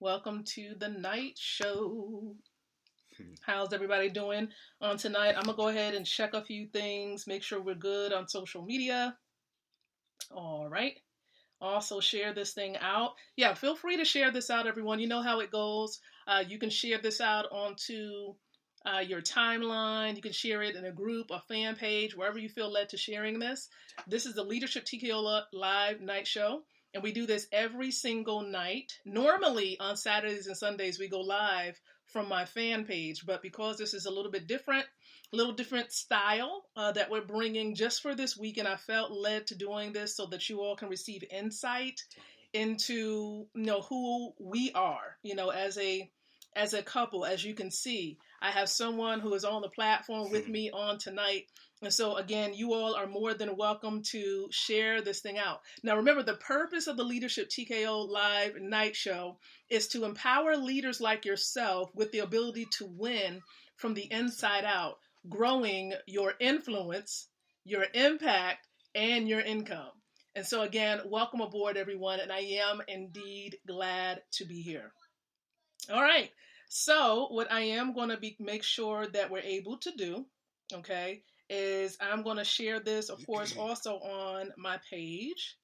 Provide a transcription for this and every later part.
Welcome to the night show. How's everybody doing on tonight? I'm going to go ahead and check a few things, make sure we're good on social media. All right. Also, share this thing out. Yeah, feel free to share this out, everyone. You know how it goes. You can share this out onto your timeline. You can share it in a group, a fan page, wherever you feel led to sharing this. This is the Leadership TKO Live Night Show, and we do this every single night. Normally, on Saturdays and Sundays, we go live from my fan page, but because this is a little bit different, a little different style that we're bringing just for this week, and I felt led to doing this so that you all can receive insight into who we are, as a couple. As you can see, I have someone who is on the platform with me on tonight. And so again, you all are more than welcome to share this thing out. Now remember, the purpose of the Leadership TKO Live Night Show is to empower leaders like yourself with the ability to win from the inside out, growing your influence, your impact, and your income. And so again, welcome aboard, everyone, and I am indeed glad to be here. All right. So what I am going to make sure that we're able to do, okay, is I'm going to share this, of course, also on my page.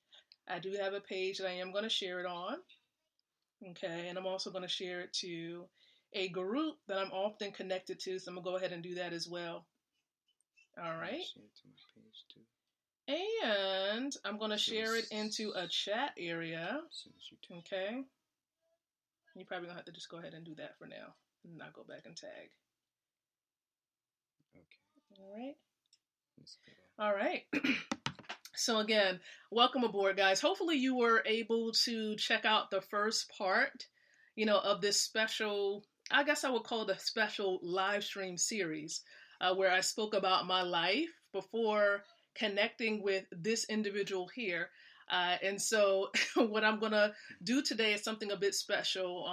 I do have a page that I am going to share it on. Okay, and I'm also going to share it to a group that I'm often connected to, so I'm going to go ahead and do that as well. All right. And I'm going to share it into a chat area. Okay. You're probably going to have to just go ahead and do that for now. And not go back and tag. Okay. All right. All right. So again, welcome aboard, guys. Hopefully you were able to check out the first part, of this special, I guess I would call it a special live stream series, where I spoke about my life before connecting with this individual here. And so what I'm going to do today is something a bit special.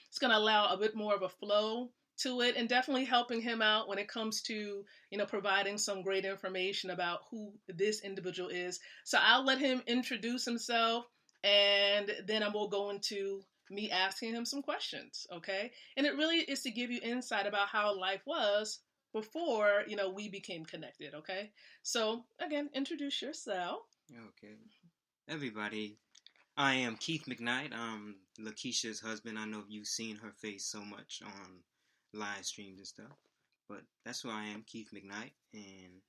It's going to allow a bit more of a flow to it, and definitely helping him out when it comes to, providing some great information about who this individual is. So I'll let him introduce himself, and then I will go into me asking him some questions, okay? And it really is to give you insight about how life was before, we became connected, okay? So again, introduce yourself. Okay. Everybody, I am Keith McKnight. I'm Lakeisha's husband. I know you've seen her face so much on live streams and stuff, but that's who I am, Keith McKnight, and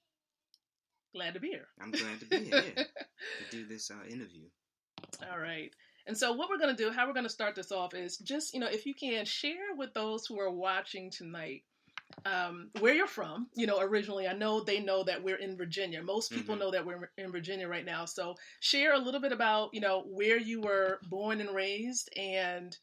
glad to be here. I'm glad to be here to do this interview. All right. And so what we're going to do, how we're going to start this off is just, if you can share with those who are watching tonight, where you're from, originally. I know they know that we're in Virginia. Most people know that we're in Virginia right now. So share a little bit about, where you were born and raised, and,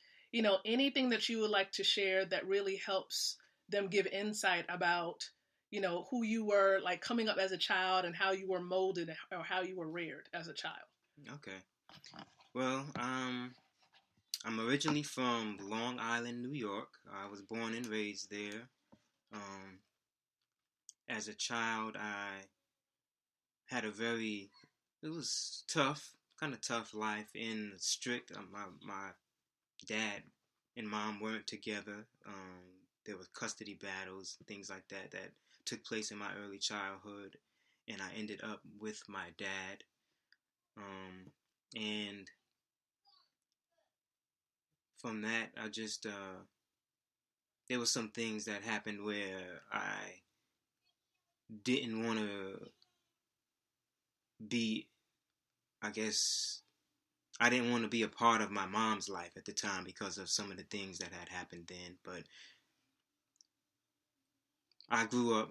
anything that you would like to share that really helps them give insight about, who you were like coming up as a child and how you were molded or how you were reared as a child. Okay. Well, I'm originally from Long Island, New York. I was born and raised there. As a child, I had it was tough, kind of tough life, in strict. My dad and mom weren't together. There were custody battles, things like that took place in my early childhood, and I ended up with my dad. And from that, I just, there were some things that happened where I didn't want to be, I guess, I didn't want to be a part of my mom's life at the time because of some of the things that had happened then. But I grew up,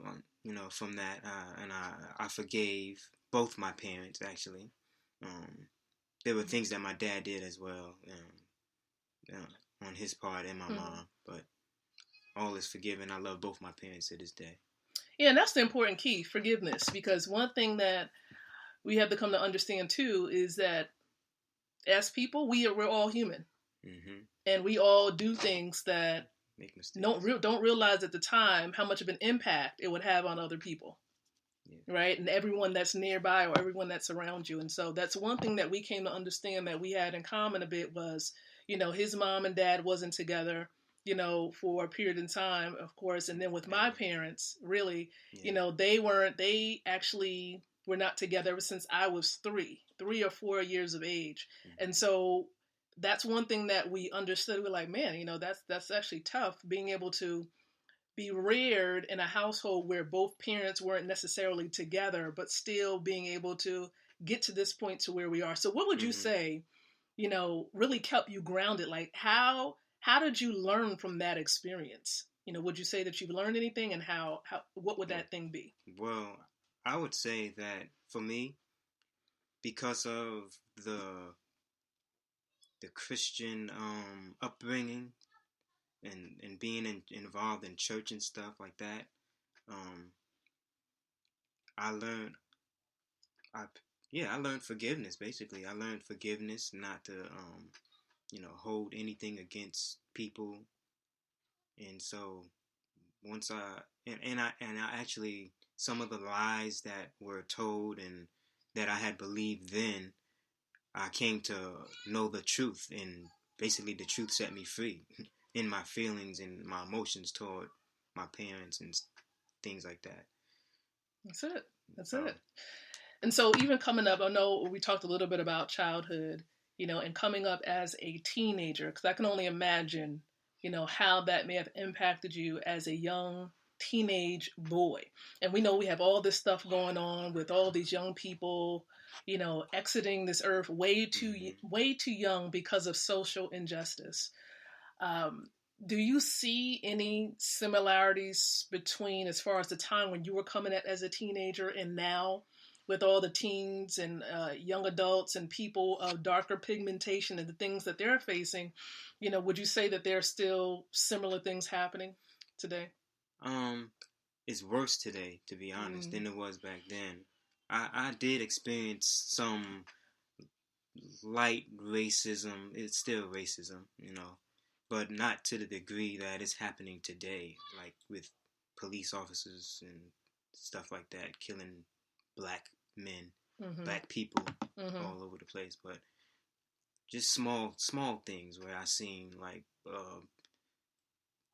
from that, and I forgave both my parents, actually. There were things that my dad did as well, on his part, and my mom, but all is forgiven. I love both my parents to this day. Yeah, and that's the important key, forgiveness, because one thing that we have to come to understand too is that as people, we're all human, and we all do things that make mistakes. Don't realize at the time how much of an impact it would have on other people. Yeah. Right? And everyone that's nearby or everyone that's around you. And so that's one thing that we came to understand that we had in common a bit was, his mom and dad wasn't together, for a period of time, of course. And then with my parents, really, they actually were not together ever since I was 3 or 4 years of age. And so that's one thing that we understood. We're like, man, that's actually tough, being able to be reared in a household where both parents weren't necessarily together, but still being able to get to this point to where we are. So what would you say, really kept you grounded? Like how did you learn from that experience? Would you say that you've learned anything, and what would that thing be? Well, I would say that for me, because of the Christian upbringing and being involved in church and stuff like that, I learned I learned forgiveness. Basically, I learned forgiveness, not to hold anything against people. And so once I actually, some of the lies that were told and that I had believed then, I came to know the truth, and basically the truth set me free in my feelings and my emotions toward my parents and things like that. That's it. And so even coming up, I know we talked a little bit about childhood, and coming up as a teenager, because I can only imagine, how that may have impacted you as a young teenage boy. And we know we have all this stuff going on with all these young people, exiting this earth way too young because of social injustice. Do you see any similarities between, as far as the time when you were coming up as a teenager and now, with all the teens and young adults and people of darker pigmentation and the things that they're facing? Would you say that there are still similar things happening today? It's worse today, to be honest, than it was back then. I did experience some light racism. It's still racism, but not to the degree that it's happening today, like with police officers and stuff like that, killing black men, black people all over the place. But just small things where I seen like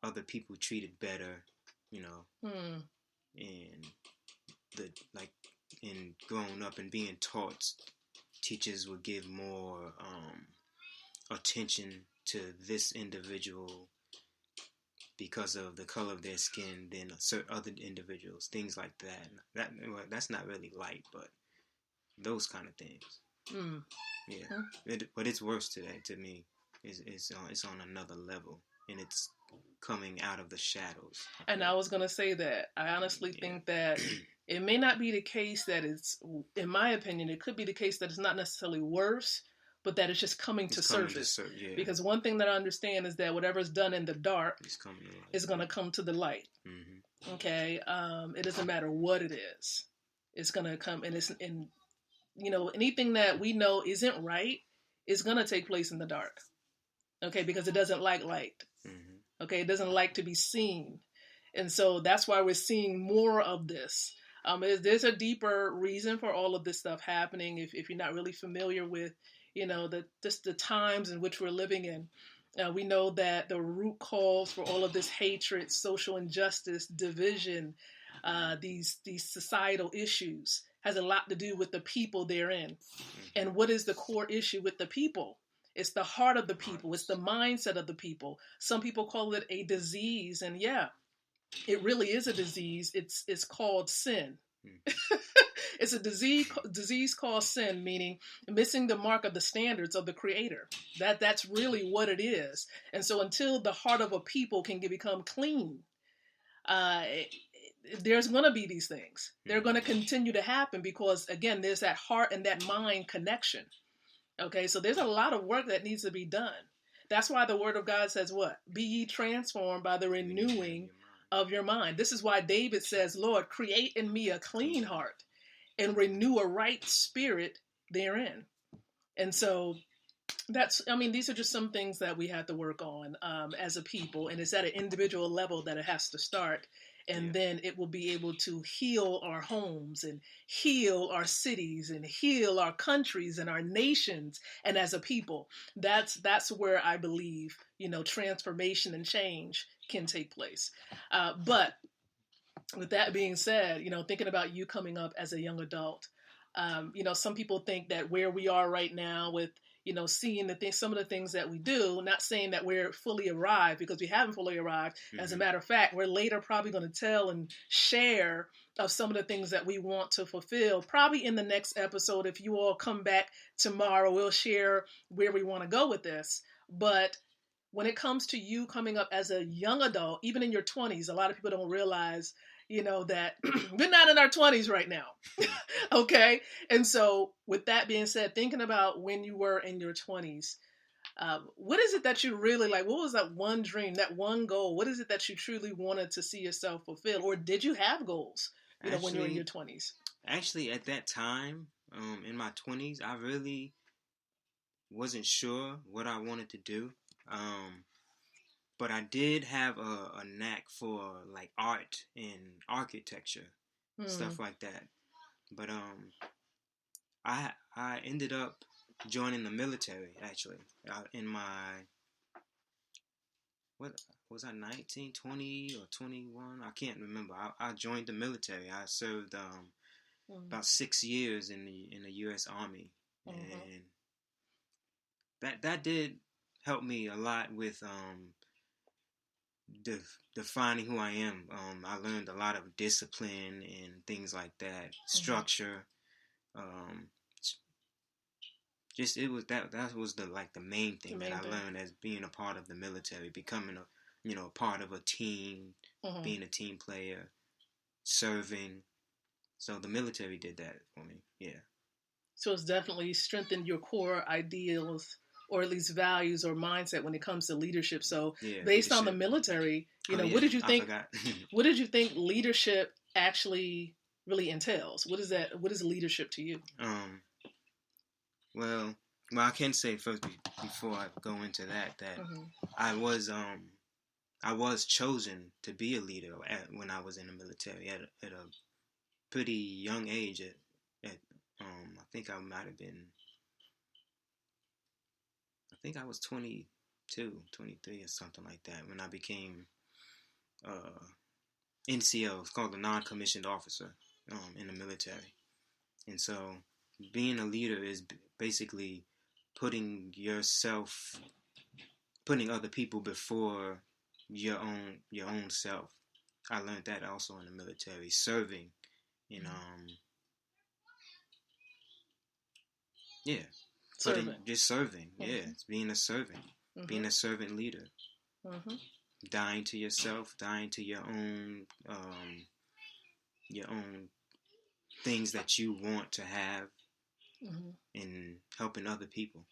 other people treated better, and in growing up and being taught, teachers would give more attention to this individual because of the color of their skin than certain other individuals, things like that. That's not really light, but those kind of things. Yeah, but it's worse today. To me, it's on another level, and it's coming out of the shadows. And I was gonna say that I honestly think that it may not be the case that it's, in my opinion, it could be the case that it's not necessarily worse, but that it's just coming to surface. Because one thing that I understand is that whatever's done in the dark is going to come to the light. Okay, it doesn't matter what it is; it's going to come, and anything that we know isn't right is going to take place in the dark. Okay, because it doesn't like light. Okay, it doesn't like to be seen, and so that's why we're seeing more of this. There's a deeper reason for all of this stuff happening. If you're not really familiar with, the times in which we're living in, we know that the root cause for all of this hatred, social injustice, division, these societal issues has a lot to do with the people they're in. And what is the core issue with the people? It's the heart of the people. It's the mindset of the people. Some people call it a disease, and yeah, it really is a disease. It's called sin. It's a disease called sin, meaning missing the mark of the standards of the Creator. That's really what it is. And so until the heart of a people can become clean, there's going to be these things. They're going to continue to happen because, again, there's that heart and that mind connection. Okay, so there's a lot of work that needs to be done. That's why the Word of God says what? Be ye transformed by the renewing of your mind. This is why David says, Lord, create in me a clean heart and renew a right spirit therein. And so these are just some things that we have to work on as a people. And it's at an individual level that it has to start. And Yeah. then it will be able to heal our homes and heal our cities and heal our countries and our nations. And as a people, that's where I believe, transformation and change can take place. But with that being said, thinking about you coming up as a young adult, some people think that where we are right now with, seeing some of the things that we do, not saying that we're fully arrived, because we haven't fully arrived. As a matter of fact, we're later probably going to tell and share of some of the things that we want to fulfill. Probably in the next episode, if you all come back tomorrow, we'll share where we want to go with this. But when it comes to you coming up as a young adult, even in your 20s, a lot of people don't realize, that we're not in our 20s right now. Okay. And so with that being said, thinking about when you were in your 20s, what is it that you really like? What was that one dream, that one goal? What is it that you truly wanted to see yourself fulfill? Or did you have goals, when you were in your 20s? Actually, at that time, in my 20s, I really wasn't sure what I wanted to do. But I did have a knack for like art and architecture, stuff like that. But I ended up joining the military actually. In my, what was I, 19, 20 or 21? I can't remember. I joined the military. I served about 6 years in the U.S. Army, and that did help me a lot with defining who I am. I learned a lot of discipline and things like that, structure. Just it was that was the main thing that I learned as being a part of the military, becoming a part of a team, being a team player, serving. So the military did that for me. Yeah. So it's definitely strengthened your core ideals, or at least values or mindset when it comes to leadership. So based on the military, what did you think? What did you think leadership actually really entails? What is that? What is leadership to you? Well, I can say first before I go into that I was chosen to be a leader when I was in the military at a pretty young age. I think I might have been. I think I was 22, 23 or something like that when I became NCO. It's called the non-commissioned officer in the military. And so being a leader is basically putting other people before your own self. I learned that also in the military, serving and serving. It's being a servant, being a servant leader, dying to yourself, dying to your own things that you want to have, and helping other people.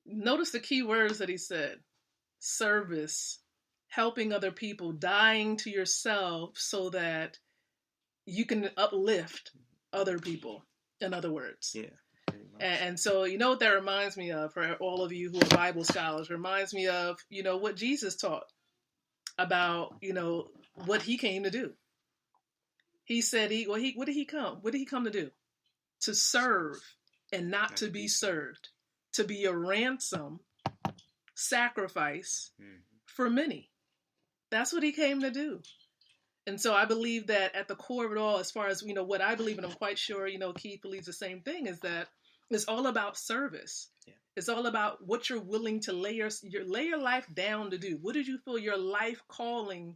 Notice the key words that he said: service, helping other people, dying to yourself so that you can uplift other people, in other words. Yeah. And so, what that reminds me of, for all of you who are Bible scholars, reminds me of, what Jesus taught about, what he came to do. He said, what did he come? What did he come to do? To serve and not to be served. To be a ransom, sacrifice for many. That's what he came to do. And so I believe that at the core of it all, as far as, what I believe, and I'm quite sure, Keith believes the same thing, is that it's all about service. Yeah. It's all about what you're willing to lay your life down to do. What did you feel your life calling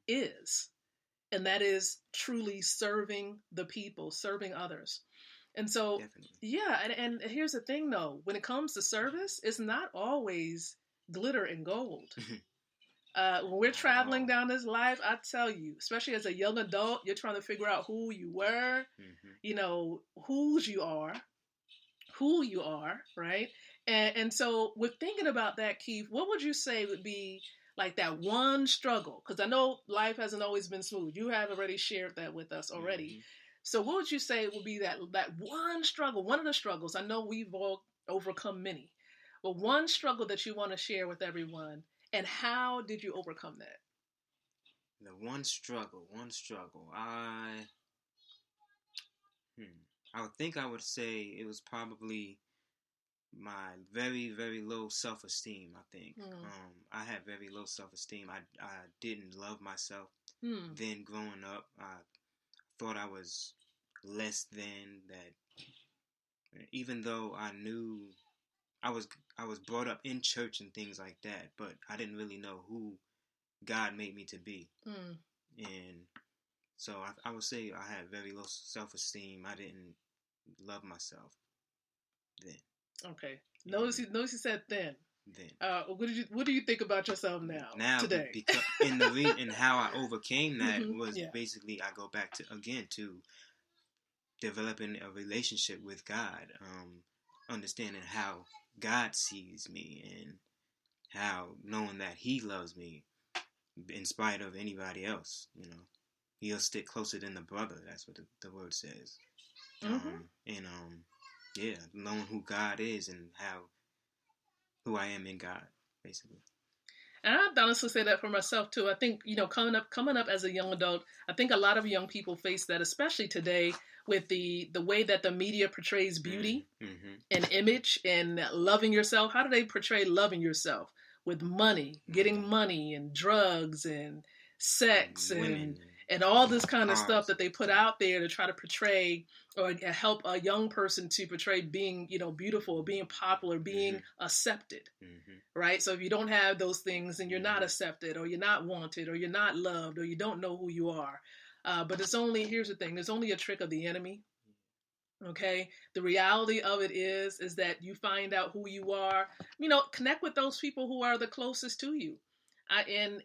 is? And that is truly serving the people, serving others. And so, and here's the thing, though. When it comes to service, it's not always glitter and gold. When we're traveling down this life, I tell you, especially as a young adult, you're trying to figure out who you were, who you are, right? And so with thinking about that, Keith, what would you say would be like that one struggle? Because I know life hasn't always been smooth. You have already shared that with us already. So what would you say would be that one struggle, one of the struggles? I know we've all overcome many, but one struggle that you want to share with everyone, and how did you overcome that? The one struggle. I would think I would say it was probably my very, very low self-esteem. I think I had very low self-esteem. I didn't love myself. Then growing up, I thought I was less than that. Even though I knew I was brought up in church and things like that, but I didn't really know who God made me to be. And so I would say I had very low self-esteem. I didn't love myself then. Okay. Notice you said then. Then. What do you think about yourself now today? Because and how I overcame that was basically I go back to developing a relationship with God, understanding how God sees me and how knowing that He loves me in spite of anybody else. He'll stick closer than the brother. That's what the word says. Knowing who God is and who I am in God, basically. And I'd honestly say that for myself too. I think, coming up as a young adult, I think a lot of young people face that, especially today with the way that the media portrays beauty and image and loving yourself. How do they portray loving yourself? With money, getting money and drugs and sex and all this kind of stuff that they put out there to try to portray or help a young person to portray being, beautiful, being popular, being accepted, right? So if you don't have those things, then you're not accepted, or you're not wanted, or you're not loved, or you don't know who you are. But here's the thing, there's only a trick of the enemy. Okay. The reality of it is that you find out who you are, connect with those people who are the closest to you. And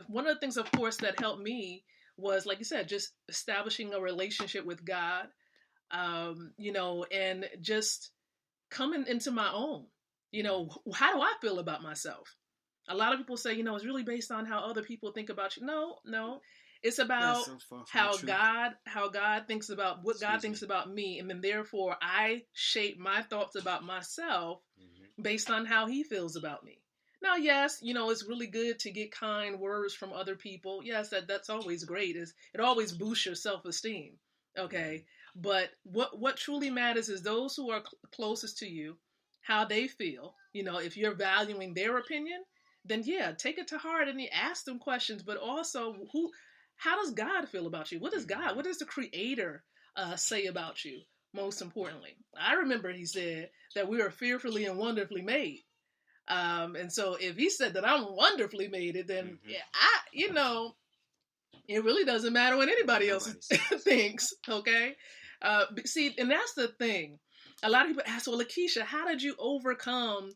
one of the things, of course, that helped me was, like you said, just establishing a relationship with God, and just coming into my own, how do I feel about myself? A lot of people say, it's really based on how other people think about you. No. It's about how God thinks about what God thinks about me. And then therefore I shape my thoughts about myself based on how He feels about me. Now, yes, it's really good to get kind words from other people. Yes, that's always great. It always boosts your self-esteem. Okay. But what truly matters is those who are closest to you, how they feel. If you're valuing their opinion, then take it to heart and you ask them questions. But also, how does God feel about you? What does the Creator say about you? Most importantly, I remember He said that we are fearfully and wonderfully made. And so if He said that I'm wonderfully made, then it really doesn't matter what anybody else thinks. Okay. See, and that's the thing. A lot of people ask, well, Lakeisha, how did you overcome,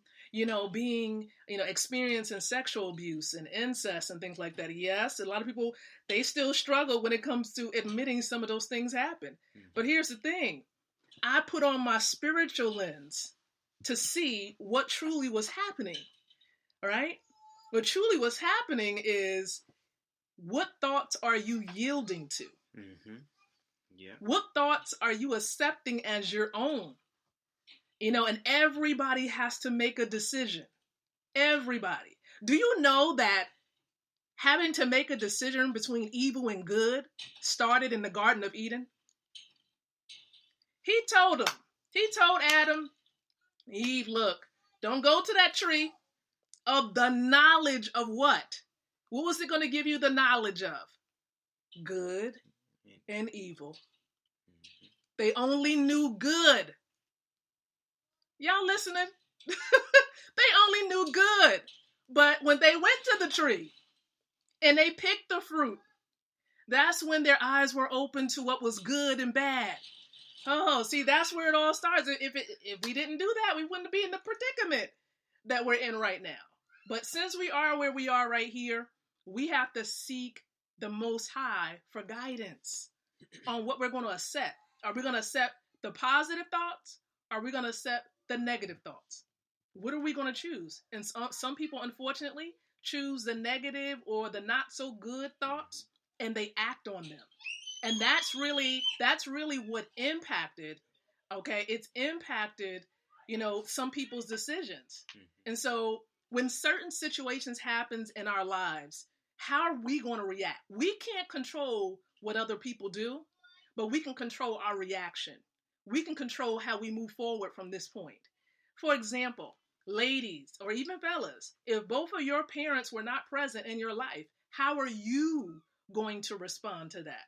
being, experiencing sexual abuse and incest and things like that? Yes, a lot of people, they still struggle when it comes to admitting some of those things happen. But here's the thing. I put on my spiritual lens to see what truly was happening, right? What truly was happening is, what thoughts are you yielding to? Yeah. What thoughts are you accepting as your own? And everybody has to make a decision. Everybody. Do you know that having to make a decision between evil and good started in the Garden of Eden? He told Adam, Eve, look, don't go to that tree of the knowledge of what? What was it going to give you the knowledge of? Good and evil. They only knew good. Y'all listening? They only knew good. But when they went to the tree and they picked the fruit, that's when their eyes were open to what was good and bad. Oh, see, that's where it all starts. If we didn't do that, we wouldn't be in the predicament that we're in right now. But since we are where we are right here, we have to seek the Most High for guidance on what we're going to accept. Are we going to accept the positive thoughts? Are we going to accept the negative thoughts? What are we going to choose? And some people, unfortunately, choose the negative or the not so good thoughts, and they act on them. And that's really what impacted, okay? It's impacted, some people's decisions. And so when certain situations happens in our lives, how are we going to react? We can't control what other people do, but we can control our reaction. We can control how we move forward from this point. For example, ladies or even fellas, if both of your parents were not present in your life, how are you going to respond to that?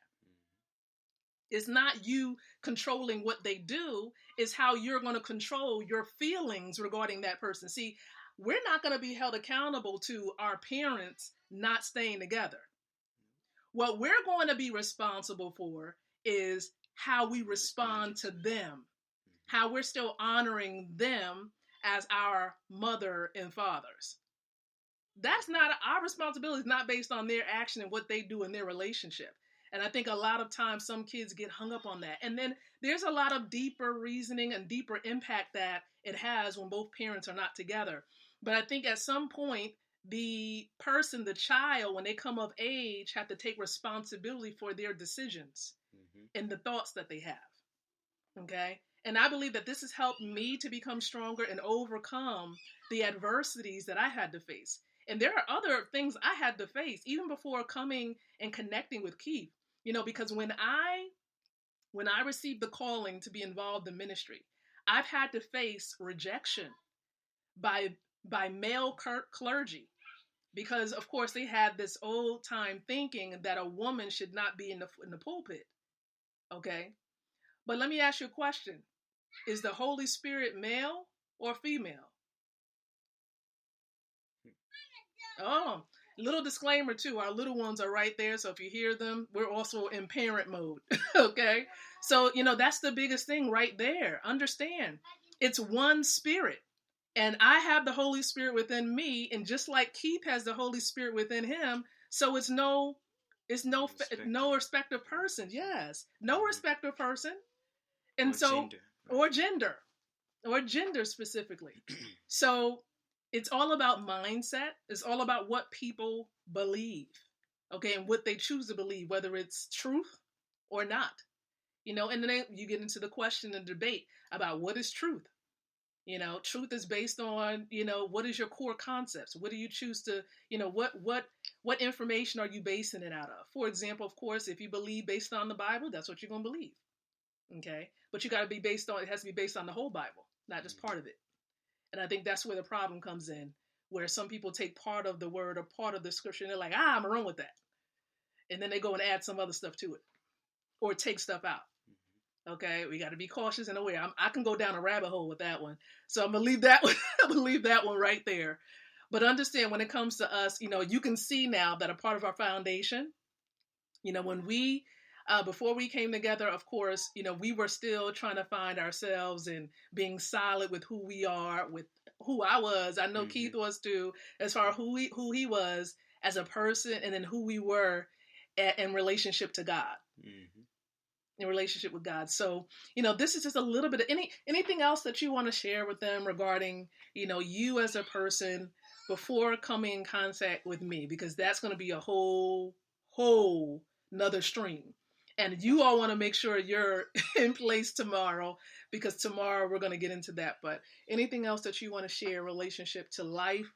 It's not you controlling what they do, it's how you're going to control your feelings regarding that person. See, we're not going to be held accountable to our parents not staying together. What we're going to be responsible for is how we respond to them, how we're still honoring them as our mother and fathers. That's not our responsibility, is not based on their action and what they do in their relationship. And I think a lot of times some kids get hung up on that. And then there's a lot of deeper reasoning and deeper impact that it has when both parents are not together. But I think at some point, the person, the child, when they come of age, have to take responsibility for their decisions and the thoughts that they have. Okay? And I believe that this has helped me to become stronger and overcome the adversities that I had to face. And there are other things I had to face even before coming and connecting with Keith. You know, because when I received the calling to be involved in ministry, I've had to face rejection by male clergy, because of course they had this old time thinking that a woman should not be in the pulpit. Okay, but let me ask you a question: is the Holy Spirit male or female? Oh, little disclaimer too. Our little ones are right there. So if you hear them, we're also in parent mode. Okay. So, you know, that's the biggest thing right there. Understand, it's one spirit. And I have the Holy Spirit within me. And just like Keith has the Holy Spirit within him. So it's no respect of person. Yes. No respect of person. And or so, gender, right? or gender specifically. So it's all about mindset. It's all about what people believe, okay, and what they choose to believe, whether it's truth or not. You know, and then you get into the question and debate about what is truth. You know, truth is based on, you know, what is your core concepts? What do you choose to, you know, what information are you basing it out of? For example, of course, if you believe based on the Bible, that's what you're going to believe. Okay, but you got to be based on, it has to be based on the whole Bible, not just part of it. And I think that's where the problem comes in, where some people take part of the word or part of the scripture and they're like, I'm gonna run with that. And then they go and add some other stuff to it or take stuff out. Okay, we got to be cautious and aware. I can go down a rabbit hole with that one. So I'm gonna leave that one. I'm gonna leave that one right there. But understand, when it comes to us, you know, you can see now that a part of our foundation, you know, when we before we came together, of course, you know, we were still trying to find ourselves and being solid with who we are, with who I was. I know Keith was too, as far as who he was as a person, and then who we were in relationship to God, in relationship with God. So, you know, this is just a little bit of anything else that you want to share with them regarding, you know, you as a person before coming in contact with me, because that's going to be a whole another stream. And you all want to make sure you're in place tomorrow, because tomorrow we're going to get into that. But anything else that you want to share in relationship to life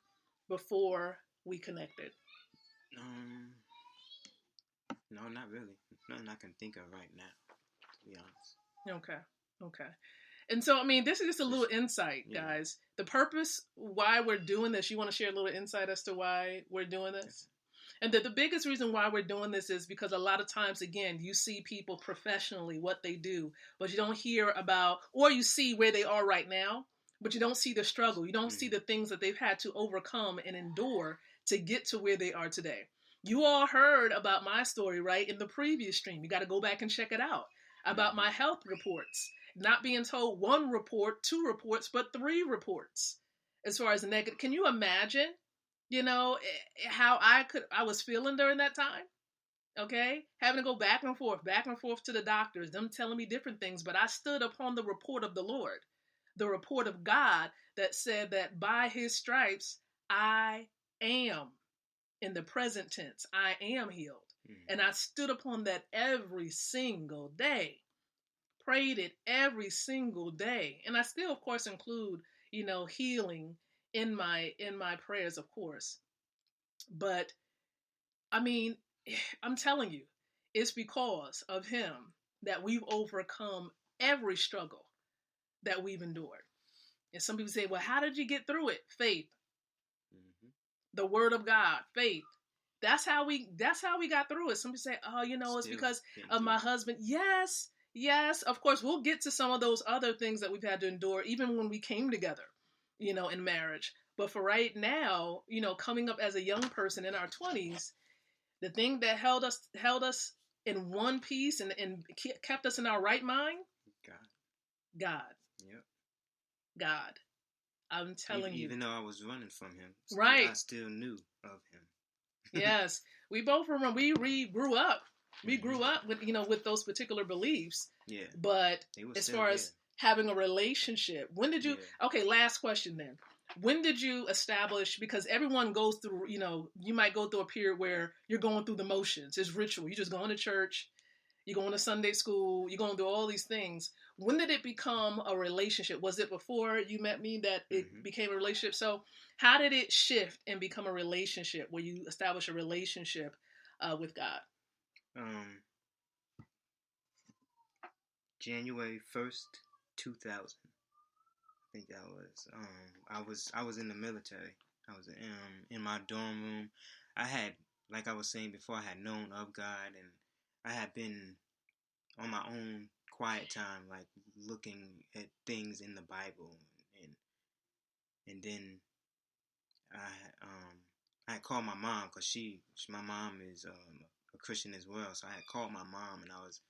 before we connected? No, not really. Nothing I can think of right now, to be honest. Okay. And so, I mean, this is just a little insight, guys. The purpose why we're doing this, you want to share a little insight as to why we're doing this? And the biggest reason why we're doing this is because a lot of times, again, you see people professionally, what they do, but you don't hear about, or you see where they are right now, but you don't see the struggle. You don't see the things that they've had to overcome and endure to get to where they are today. You all heard about my story, right, in the previous stream. You got to go back and check it out, about my health reports, not being told 1 report, 2 reports, but 3 reports as far as negative. Can you imagine? You know, how I was feeling during that time, okay? Having to go back and forth to the doctors, them telling me different things, but I stood upon the report of the Lord, the report of God that said that by his stripes, I am, in the present tense, I am healed. And I stood upon that every single day, prayed it every single day. And I still, of course, include, you know, healing in my prayers, of course. But I mean, I'm telling you, it's because of him that we've overcome every struggle that we've endured. And some people say, well, how did you get through it? Faith, Mm-hmm. the word of God, faith. That's how we got through it. Some people say, oh, it's Still because getting of through my it. husband. Yes, yes, of course, we'll get to some of those other things that we've had to endure, even when we came together, in marriage. But for right now, coming up as a young person in our 20s, the thing that held us in one piece and kept us in our right mind, God. God, Yep. God. I'm Even, telling you. even though I was running from him, Right. I still knew of him. Yes. We both remember we grew up. We Mm-hmm. grew up with those particular beliefs. Yeah. But They were as still far there. as having a relationship, when did you Yeah. okay, last question then. When did you establish, because everyone goes through, you might go through a period where you're going through the motions. It's ritual. You just going to church, you're going to Sunday school, you're going to do all these things. When did it become a relationship? Was it before you met me that it Mm-hmm. became a relationship? So how did it shift and become a relationship where you establish a relationship with God? Um, January 1st, 2000. I think that was. I was in the military. I was in my dorm room. I had, like I was saying before, I had known of God, and I had been on my own quiet time, like looking at things in the Bible, and and then I had called my mom because my mom is a Christian as well, so I had called my mom and I was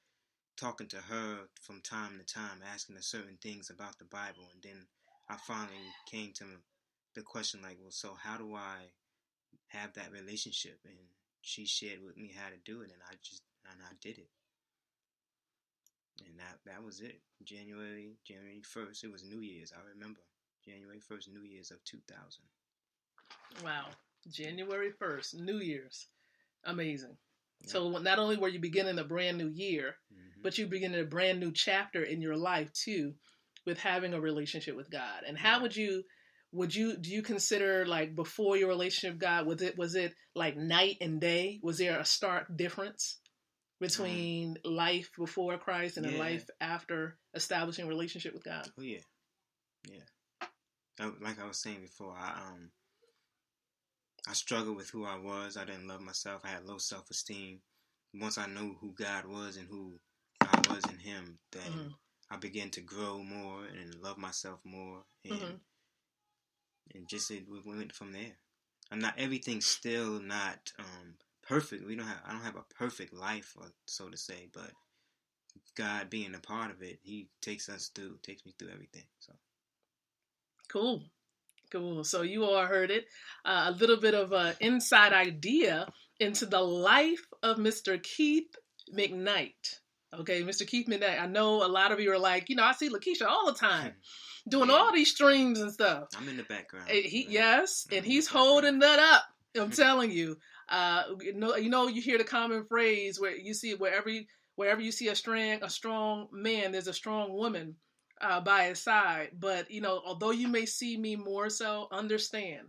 talking to her from time to time, asking her certain things about the Bible, and then I finally came to the question like, well, so how do I have that relationship? And she shared with me how to do it, and I did it, and that was it. January 1st. It was New Year's. I remember January 1st, New Year's of 2000. Wow. January 1st, New Year's. Amazing. Yep. So not only were you beginning a brand new year, Mm-hmm. but you beginning a brand new chapter in your life too, with having a relationship with God. And how Right. do you consider, like, before your relationship with God, was it like night and day? Was there a stark difference Um. between life before Christ and then Yeah. life after establishing a relationship with God? Oh yeah. Yeah. Like I was saying before, I struggled with who I was. I didn't love myself. I had low self-esteem. Once I knew who God was and who I was in Him, Mm-hmm. then I began to grow more and love myself more, Mm-hmm. and just we went from there. And not everything's still not perfect. I don't have a perfect life, so to say, but God being a part of it, He takes me through everything. So Cool. Cool. So you all heard it. A little bit of an inside idea into the life of Mr. Keith McKnight. Okay, Mr. Keith McKnight. I know a lot of you are like, I see Lakeisha all the time doing yeah, all these streams and stuff. I'm in the background. Yes, I'm and in the he's background. holding that up. I'm telling you. You hear the common phrase where you see wherever you see a strong man, there's a strong woman by his side. But although you may see me more so, understand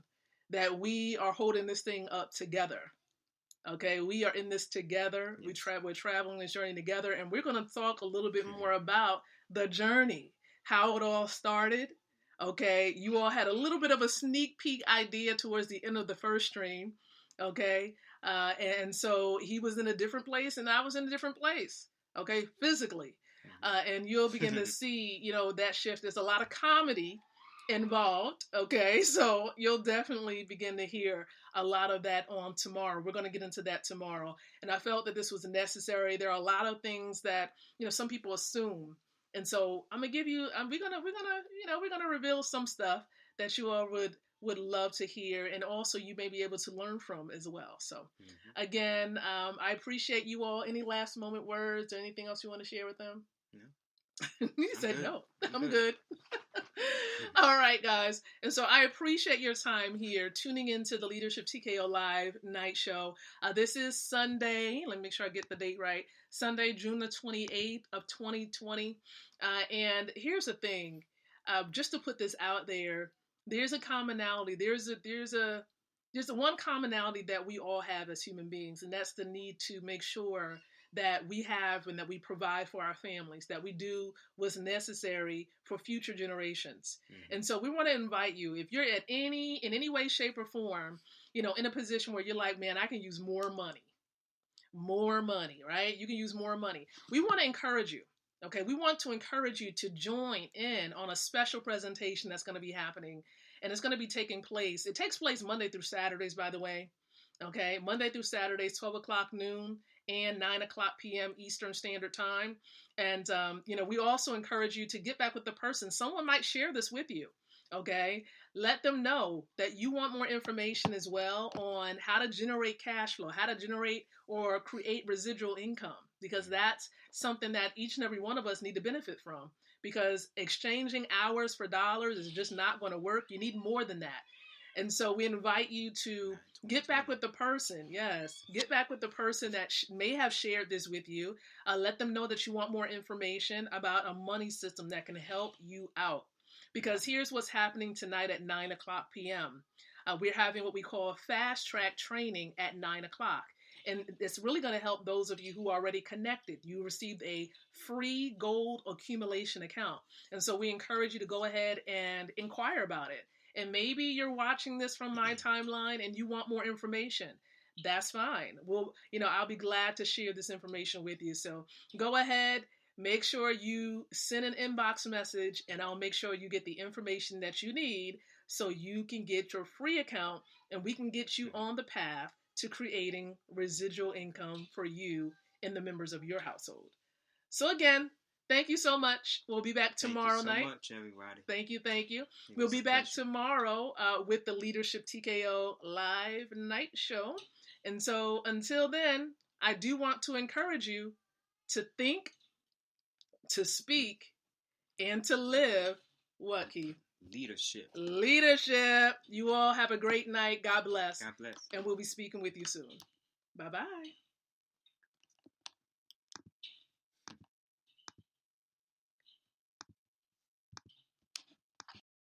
that we are holding this thing up together. Okay, we are in this together. Yes. We're traveling this journey together, and we're going to talk a little bit more about the journey, how it all started. Okay, you all had a little bit of a sneak peek idea towards the end of the first stream. Okay, and so he was in a different place, and I was in a different place. Okay, physically, and you'll begin to see, that shift. There's a lot of comedy involved. Okay, so you'll definitely begin to hear a lot of that on tomorrow. We're going to get into that tomorrow. And I felt that this was necessary. There are a lot of things that, some people assume. And so I'm going to give you, we're going to reveal some stuff that you all would love to hear. And also you may be able to learn from as well. So again, I appreciate you all. Any last moment words or anything else you want to share with them? No. You I'm said good. no. I'm good. All right, guys. And so I appreciate your time here tuning into the Leadership TKO Live Night Show. This is Sunday. Let me make sure I get the date right. Sunday, June the 28th of 2020. And here's the thing. Just to put this out there, there's a commonality. There's a there's one commonality that we all have as human beings, and that's the need to make sure that we have and that we provide for our families, that we do what's necessary for future generations. Mm-hmm. And so we want to invite you, if you're in any way, shape, or form, in a position where you're like, man, I can use more money, right? You can use more money. We want to encourage you. Okay, we want to encourage you to join in on a special presentation that's going to be happening, and it's going to be taking place. It takes place Monday through Saturdays, by the way. Okay, Monday through Saturdays, 12 o'clock noon and 9 o'clock p.m. Eastern Standard Time. And, we also encourage you to get back with the person. Someone might share this with you. Okay, let them know that you want more information as well on how to generate cash flow, how to generate or create residual income, because that's something that each and every one of us need to benefit from, because exchanging hours for dollars is just not going to work. You need more than that. And so we invite you to get back with the person. Yes, get back with the person that may have shared this with you. Let them know that you want more information about a money system that can help you out. Because here's what's happening tonight at 9 o'clock p.m. We're having what we call fast track training at 9 o'clock. And it's really going to help those of you who are already connected. You received a free gold accumulation account. And so we encourage you to go ahead and inquire about it. And maybe you're watching this from my timeline and you want more information. That's fine. I'll be glad to share this information with you. So go ahead. Make sure you send an inbox message, and I'll make sure you get the information that you need so you can get your free account, and we can get you on the path to creating residual income for you and the members of your household. So again, thank you so much. We'll be back tomorrow night. Thank you so much, everybody. Thank you. We'll be back tomorrow with the Leadership TKO Live Night Show. And so until then, I do want to encourage you to think, to speak, and to live what, Keith? Leadership. You all have a great night. God bless. God bless. And we'll be speaking with you soon. Bye-bye.